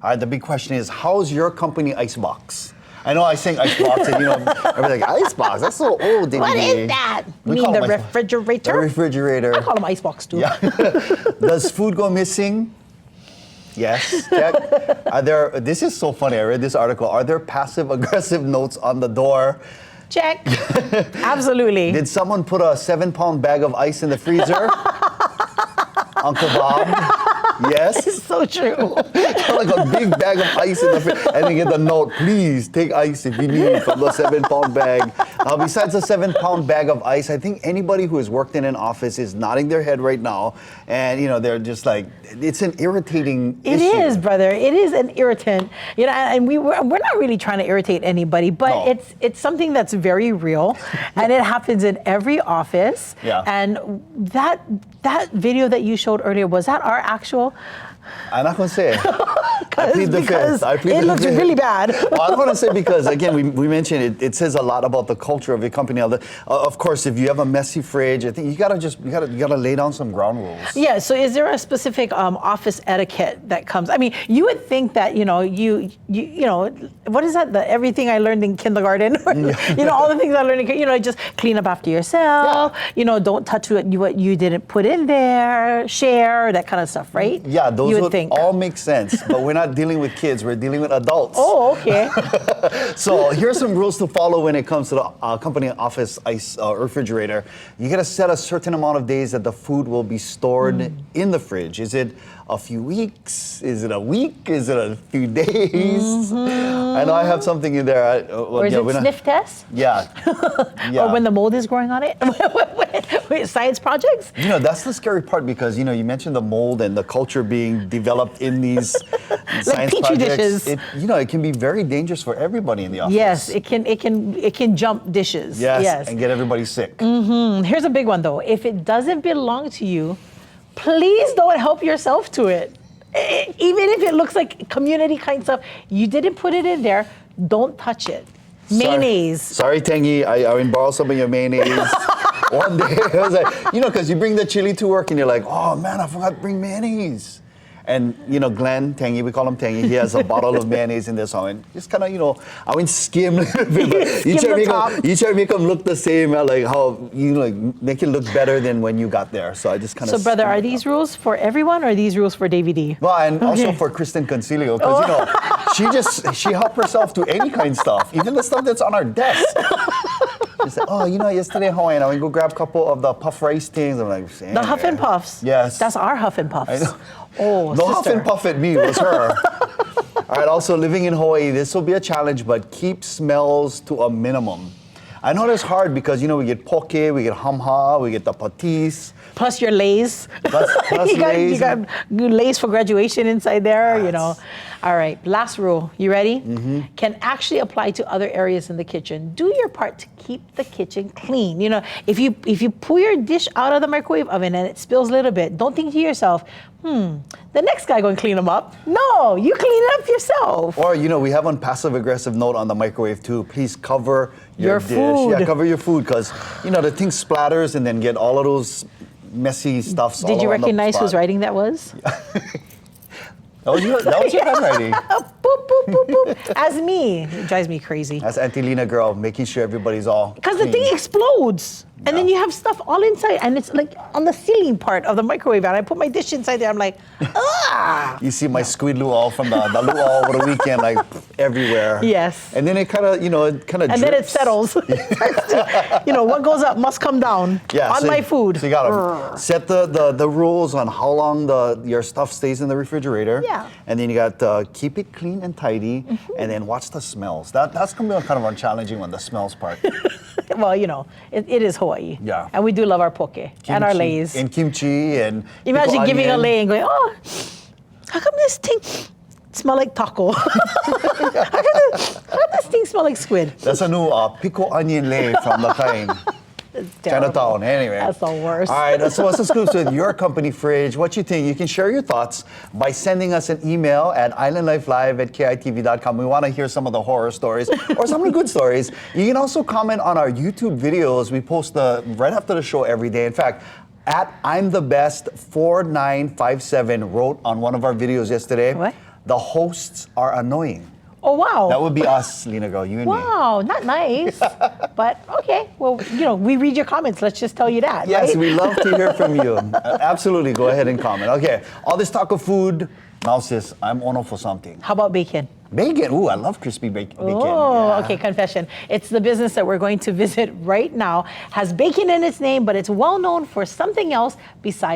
All right, the big question is, how's your company icebox? I know I sing icebox, and everybody's like, icebox? That's so old, Davey. What is that? You mean the refrigerator? The refrigerator. I call them icebox too. Yeah. Does food go missing? Yes. Check. This is so funny. I read this article. Are there passive-aggressive notes on the door? Check. Absolutely. Did someone put a 7-pound bag of ice in the freezer? Uncle Bob? Yes. It's so true. Like a big bag of ice in the fridge. And then get the note, please take ice if you need from the 7-pound bag. Besides the 7-pound bag of ice, I think anybody who has worked in an office is nodding their head right now. And, they're just like, it's an irritating issue. It is, brother. It is an irritant. And we're not really trying to irritate anybody, but No. it's something that's very real. And it happens in every office. Yeah. And that video that you showed earlier, was that our actual? I'm not going to say. I plead the fifth. It looks really bad. Well, I don't want to say because, again, we mentioned it says a lot about the culture of your company. Of course, if you have a messy fridge, I think you gotta lay down some ground rules. Yeah. So, is there a specific office etiquette that comes? I mean, you would think that you what is that? Everything I learned in kindergarten. All the things I learned in just clean up after yourself. Yeah. Don't touch what you didn't put in there. Share that kind of stuff, right? Yeah, those would think. all make sense, but we're not dealing with kids, we're dealing with adults. Oh, okay. So here's some rules to follow when it comes to the company office ice refrigerator. You gotta set a certain amount of days that the food will be stored in the fridge. Is it a few weeks? Is it a week? Is it a few days? I know I have something in there. Or is it sniff test? Yeah. Or when the mold is growing on it? Wait, science projects? That's the scary part because, you mentioned the mold and the culture being developed in these science Petri projects. dishes. It can be very dangerous for everybody in the office. Yes, it can jump dishes. Yes, and get everybody sick. Here's a big one though. If it doesn't belong to you, please don't help yourself to it. Even if it looks like community kind stuff, you didn't put it in there, don't touch it. Mayonnaise. Sorry, Tangy, I borrow some of your mayonnaise. One day, I was like, because you bring the chili to work and you're like, oh man, I forgot to bring mayonnaise. And, Glenn, Tangy, we call him Tangy, he has a bottle of mayonnaise in there. So I went, just kind of, I went skim a little bit. But you try to make them look the same, like how make it look better than when you got there. So I just kind of. So, brother, are these rules for everyone or are these rules for Davey D? Well, and also for Kristen Concilio, because, she helped herself to any kind of stuff, even the stuff that's on our desk. She said, yesterday in Hawaii, I went to go grab a couple of the puff rice things. I'm like, the Huff and Puffs. Yes. That's our Huff and Puffs. I know. Oh, no Huff and Puff at me, it was her. All right, also living in Hawaii, this will be a challenge, but keep smells to a minimum. I know it's hard because, we get poke, we get hamha, we get the patis. Plus your Lays. Plus you got Lays for graduation inside there, All right, last rule. You ready? Can actually apply to other areas in the kitchen. Do your part to keep the kitchen clean. If you pull your dish out of the microwave oven and it spills a little bit, don't think to yourself, the next guy going to clean them up. No, you clean it up yourself. Or, we have one passive-aggressive note on the microwave too. Please cover your dish. Food. Yeah, cover your food because, the thing splatters and then get all of those messy stuffs all Did you around the recognize spot. whose writing that was? That was your handwriting. Boop, boop, boop, boop. As me. It drives me crazy. That's Auntie Lina girl, making sure everybody's all because the thing explodes. And then you have stuff all inside, and it's like on the ceiling part of the microwave. And I put my dish inside there. I'm like, ah! You see my squid luau from the luau over the weekend, like everywhere. Yes. And then it kind of, And then it settles. What goes up must come down on my food. So you gotta set the rules on how long your stuff stays in the refrigerator. Yeah. And then you got to keep it clean and tidy, and then watch the smells. That's gonna be kind of a challenging one, the smells part. Well, it is Hawaii. Yeah. And we do love our poke and our Lays. And kimchi and imagine giving a lei and going, oh, how come this thing smell like taco? how come this thing smell like squid? That's a new pico onion lei from the kind. Chinatown, anyway. That's the worst. All right, so what's the scoops with your company fridge? What you think? You can share your thoughts by sending us an email at islandlifelive@kitv.com. We want to hear some of the horror stories or some of the good stories. You can also comment on our YouTube videos. We post right after the show every day. In fact, at I'm the Best 4957 wrote on one of our videos yesterday. What? The hosts are annoying. Oh, wow. That would be us, Lina girl, you and me. Wow, not nice. But okay, well, we read your comments. Let's just tell you that. Yes, right? we love to hear from you. Absolutely, go ahead and comment. Okay, all this talk of food. Now, sis, I'm on for something. How about bacon? Bacon. Ooh, I love crispy bacon. Oh, Yeah. okay, confession. It's the business that we're going to visit right now. Has bacon in its name, but it's well known for something else besides